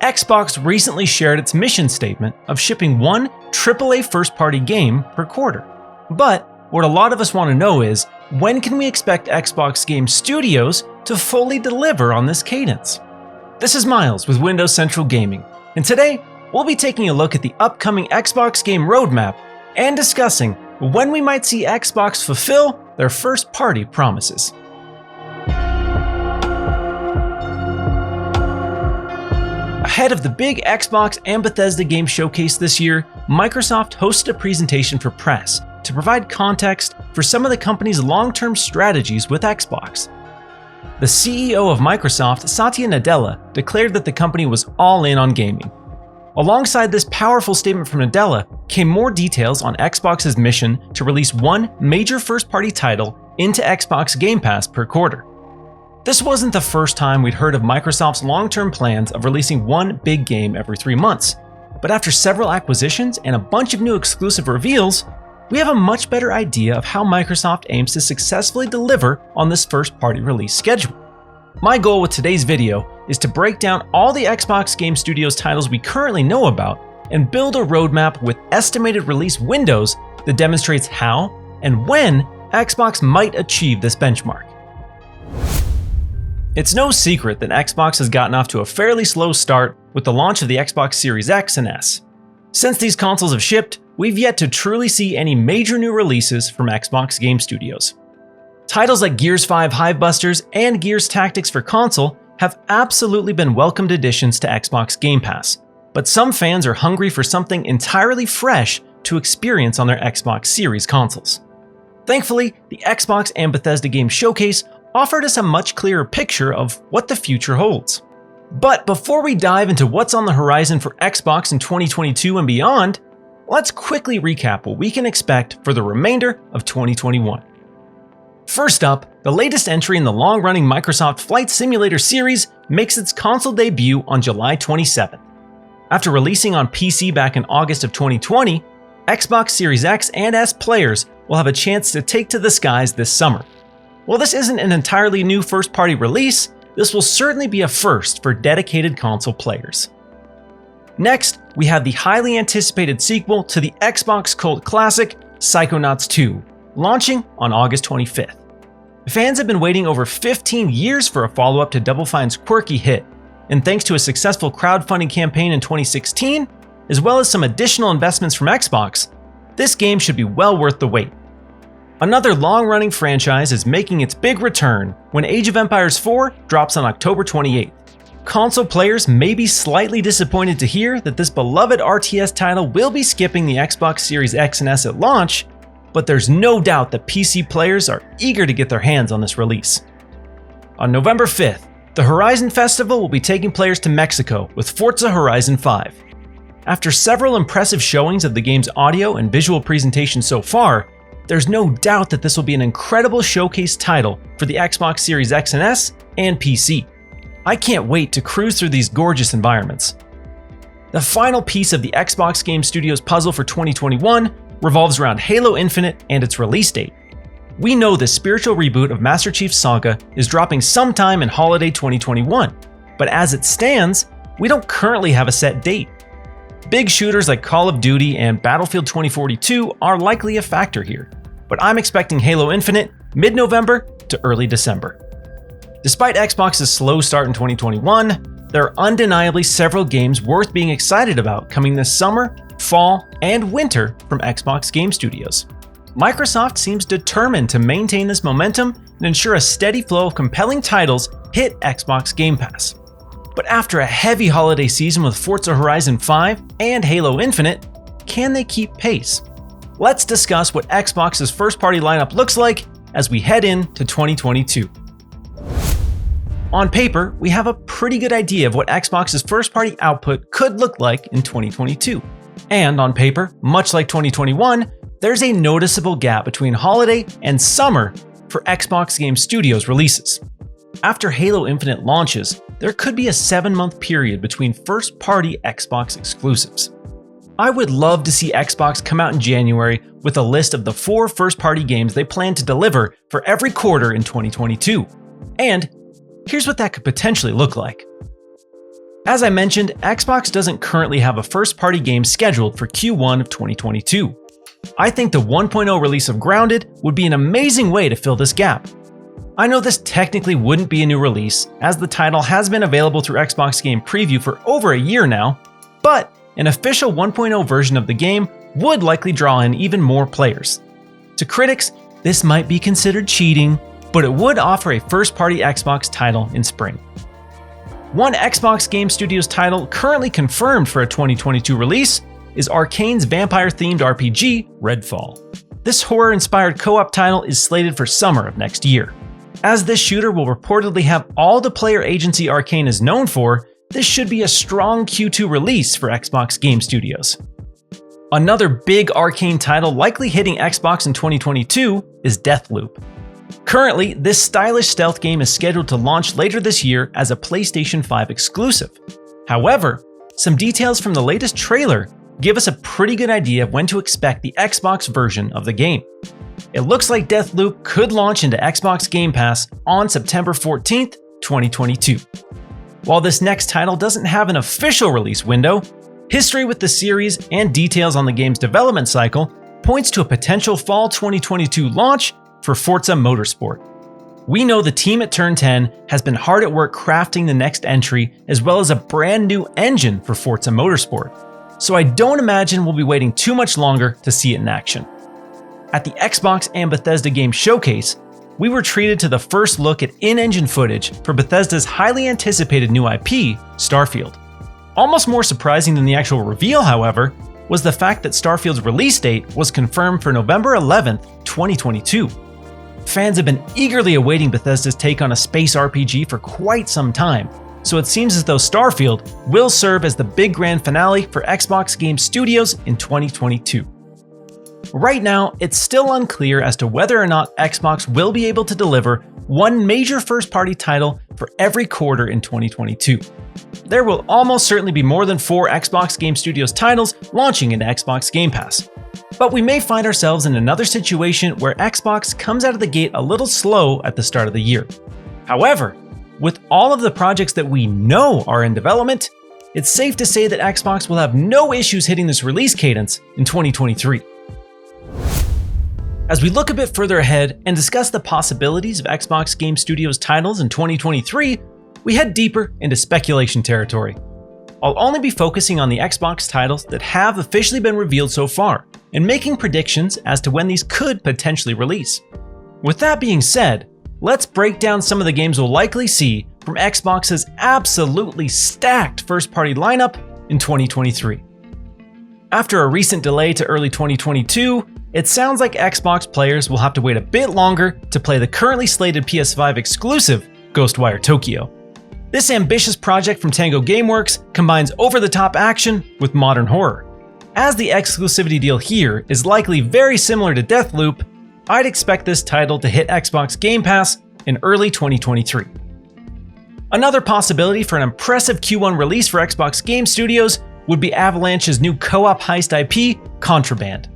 Xbox recently shared its mission statement of shipping one AAA first-party game per quarter. But what a lot of us want to know is, when can we expect Xbox Game Studios to fully deliver on this cadence? This is Miles with Windows Central Gaming, and today we'll be taking a look at the upcoming Xbox game roadmap and discussing when we might see Xbox fulfill their first-party promises. Ahead of the big Xbox and Bethesda game showcase this year, Microsoft hosted a presentation for press to provide context for some of the company's long-term strategies with Xbox. The CEO of Microsoft, Satya Nadella, declared that the company was all in on gaming. Alongside this powerful statement from Nadella came more details on Xbox's mission to release one major first-party title into Xbox Game Pass per quarter. This wasn't the first time we'd heard of Microsoft's long-term plans of releasing one big game every 3 months, but after several acquisitions and a bunch of new exclusive reveals, we have a much better idea of how Microsoft aims to successfully deliver on this first-party release schedule. My goal with today's video is to break down all the Xbox Game Studios titles we currently know about and build a roadmap with estimated release windows that demonstrates how and when Xbox might achieve this benchmark. It's no secret that Xbox has gotten off to a fairly slow start with the launch of the Xbox Series X and S. Since these consoles have shipped, we've yet to truly see any major new releases from Xbox Game Studios. Titles like Gears 5 Hivebusters and Gears Tactics for console have absolutely been welcomed additions to Xbox Game Pass, but some fans are hungry for something entirely fresh to experience on their Xbox Series consoles. Thankfully, the Xbox and Bethesda Game Showcase offered us a much clearer picture of what the future holds. But before we dive into what's on the horizon for Xbox in 2022 and beyond, let's quickly recap what we can expect for the remainder of 2021. First up, the latest entry in the long-running Microsoft Flight Simulator series makes its console debut on July 27th. After releasing on PC back in August of 2020, Xbox Series X and S players will have a chance to take to the skies this summer. While this isn't an entirely new first-party release, this will certainly be a first for dedicated console players. Next, we have the highly anticipated sequel to the Xbox cult classic, Psychonauts 2, launching on August 25th. Fans have been waiting over 15 years for a follow-up to Double Fine's quirky hit, and thanks to a successful crowdfunding campaign in 2016, as well as some additional investments from Xbox, this game should be well worth the wait. Another long-running franchise is making its big return when Age of Empires 4 drops on October 28th. Console players may be slightly disappointed to hear that this beloved RTS title will be skipping the Xbox Series X and S at launch, but there's no doubt that PC players are eager to get their hands on this release. On November 5th, the Horizon Festival will be taking players to Mexico with Forza Horizon 5. After several impressive showings of the game's audio and visual presentation so far, there's no doubt that this will be an incredible showcase title for the Xbox Series X and S and PC. I can't wait to cruise through these gorgeous environments. The final piece of the Xbox Game Studios puzzle for 2021 revolves around Halo Infinite and its release date. We know the spiritual reboot of Master Chief's Saga is dropping sometime in holiday 2021, but as it stands, we don't currently have a set date. Big shooters like Call of Duty and Battlefield 2042 are likely a factor here, but I'm expecting Halo Infinite mid-November to early December. Despite Xbox's slow start in 2021, there are undeniably several games worth being excited about coming this summer, fall, and winter from Xbox Game Studios. Microsoft seems determined to maintain this momentum and ensure a steady flow of compelling titles hit Xbox Game Pass. But after a heavy holiday season with Forza Horizon 5 and Halo Infinite, can they keep pace? Let's discuss what Xbox's first-party lineup looks like as we head into 2022. On paper, we have a pretty good idea of what Xbox's first-party output could look like in 2022. And on paper, much like 2021, there's a noticeable gap between holiday and summer for Xbox Game Studios releases. After Halo Infinite launches, there could be a 7-month period between first-party Xbox exclusives. I would love to see Xbox come out in January with a list of the 4 first-party games they plan to deliver for every quarter in 2022. And here's what that could potentially look like. As I mentioned, Xbox doesn't currently have a first-party game scheduled for Q1 of 2022. I think the 1.0 release of Grounded would be an amazing way to fill this gap. I know this technically wouldn't be a new release, as the title has been available through Xbox Game Preview for over a year now, but an official 1.0 version of the game would likely draw in even more players. To critics, this might be considered cheating, but it would offer a first-party Xbox title in spring. One Xbox Game Studios title currently confirmed for a 2022 release is Arcane's vampire-themed RPG, Redfall. This horror-inspired co-op title is slated for summer of next year. As this shooter will reportedly have all the player agency Arcane is known for, this should be a strong Q2 release for Xbox Game Studios. Another big Arcane title likely hitting Xbox in 2022 is Deathloop. Currently, this stylish stealth game is scheduled to launch later this year as a PlayStation 5 exclusive. However, some details from the latest trailer give us a pretty good idea of when to expect the Xbox version of the game. It looks like Deathloop could launch into Xbox Game Pass on September 14th, 2022. While this next title doesn't have an official release window, history with the series and details on the game's development cycle points to a potential fall 2022 launch for Forza Motorsport. We know the team at Turn 10 has been hard at work crafting the next entry as well as a brand new engine for Forza Motorsport, so I don't imagine we'll be waiting too much longer to see it in action. At the Xbox and Bethesda Game Showcase, we were treated to the first look at in-engine footage for Bethesda's highly anticipated new IP, Starfield. Almost more surprising than the actual reveal, however, was the fact that Starfield's release date was confirmed for November 11th, 2022. Fans have been eagerly awaiting Bethesda's take on a space RPG for quite some time, so it seems as though Starfield will serve as the big grand finale for Xbox Game Studios in 2022. Right now, it's still unclear as to whether or not Xbox will be able to deliver one major first-party title for every quarter in 2022. There will almost certainly be more than 4 Xbox Game Studios titles launching into Xbox Game Pass. But we may find ourselves in another situation where Xbox comes out of the gate a little slow at the start of the year. However, with all of the projects that we know are in development, it's safe to say that Xbox will have no issues hitting this release cadence in 2023. As we look a bit further ahead and discuss the possibilities of Xbox Game Studios titles in 2023, we head deeper into speculation territory. I'll only be focusing on the Xbox titles that have officially been revealed so far, and making predictions as to when these could potentially release. With that being said, let's break down some of the games we'll likely see from Xbox's absolutely stacked first-party lineup in 2023. After a recent delay to early 2022, it sounds like Xbox players will have to wait a bit longer to play the currently slated PS5 exclusive Ghostwire Tokyo. This ambitious project from Tango Gameworks combines over-the-top action with modern horror. As the exclusivity deal here is likely very similar to Deathloop, I'd expect this title to hit Xbox Game Pass in early 2023. Another possibility for an impressive Q1 release for Xbox Game Studios would be Avalanche's new co-op heist IP, Contraband.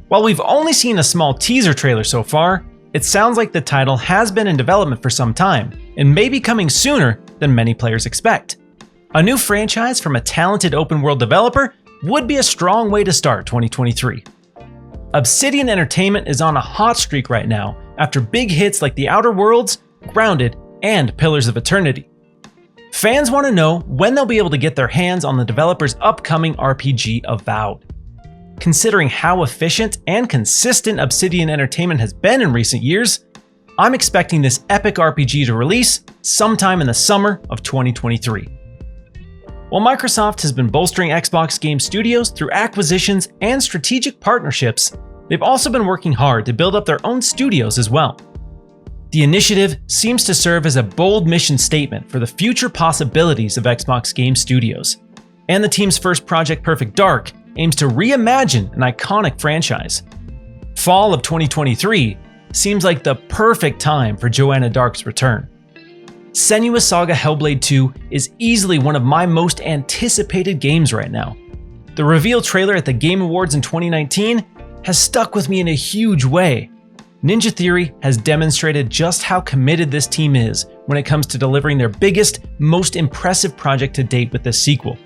While we've only seen a small teaser trailer so far, it sounds like the title has been in development for some time and may be coming sooner than many players expect. A new franchise from a talented open-world developer would be a strong way to start 2023. Obsidian Entertainment is on a hot streak right now after big hits like The Outer Worlds, Grounded, and Pillars of Eternity. Fans want to know when they'll be able to get their hands on the developer's upcoming RPG Avowed. Considering how efficient and consistent Obsidian Entertainment has been in recent years, I'm expecting this epic RPG to release sometime in the summer of 2023. While Microsoft has been bolstering Xbox Game Studios through acquisitions and strategic partnerships, they've also been working hard to build up their own studios as well. The initiative seems to serve as a bold mission statement for the future possibilities of Xbox Game Studios, and the team's first project, Perfect Dark, aims to reimagine an iconic franchise. Fall of 2023 seems like the perfect time for Joanna Dark's return. Senua's Saga Hellblade 2 is easily one of my most anticipated games right now. The reveal trailer at the Game Awards in 2019 has stuck with me in a huge way. Ninja Theory has demonstrated just how committed this team is when it comes to delivering their biggest, most impressive project to date with this sequel.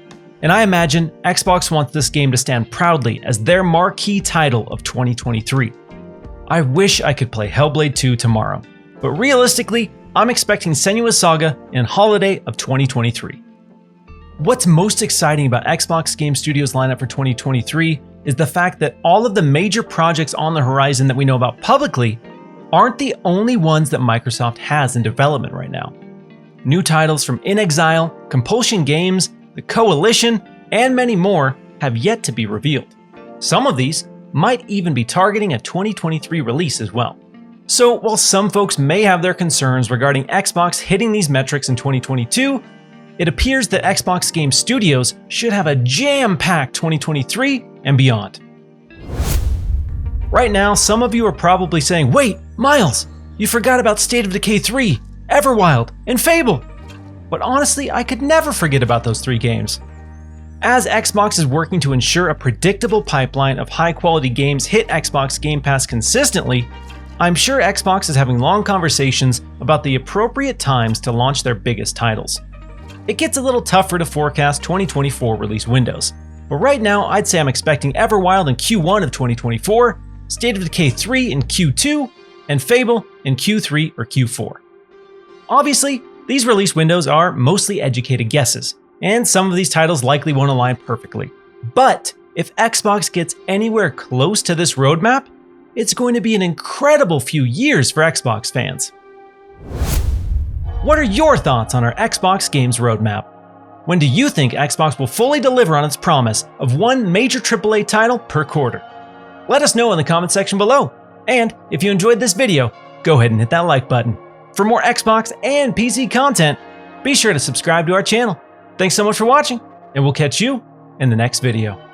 And I imagine Xbox wants this game to stand proudly as their marquee title of 2023. I wish I could play Hellblade 2 tomorrow, but realistically, I'm expecting Senua's Saga in holiday of 2023. What's most exciting about Xbox Game Studios' lineup for 2023 is the fact that all of the major projects on the horizon that we know about publicly aren't the only ones that Microsoft has in development right now. New titles from inXile, Compulsion Games, The Coalition, and many more have yet to be revealed. Some of these might even be targeting a 2023 release as well. So while some folks may have their concerns regarding Xbox hitting these metrics in 2022, it appears that Xbox Game Studios should have a jam-packed 2023 and beyond. Right now, some of you are probably saying, wait, Miles, you forgot about State of Decay 3, Everwild, and Fable. But honestly, I could never forget about those 3 games. As Xbox is working to ensure a predictable pipeline of high-quality games hit Xbox Game Pass consistently, I'm sure Xbox is having long conversations about the appropriate times to launch their biggest titles. It gets a little tougher to forecast 2024 release windows, but right now I'd say I'm expecting Everwild in Q1 of 2024, State of Decay 3 in Q2, and Fable in Q3 or Q4. Obviously, these release windows are mostly educated guesses, and some of these titles likely won't align perfectly. But if Xbox gets anywhere close to this roadmap, it's going to be an incredible few years for Xbox fans. What are your thoughts on our Xbox games roadmap? When do you think Xbox will fully deliver on its promise of one major AAA title per quarter? Let us know in the comment section below. And if you enjoyed this video, go ahead and hit that like button. For more Xbox and PC content, be sure to subscribe to our channel. Thanks so much for watching, and we'll catch you in the next video.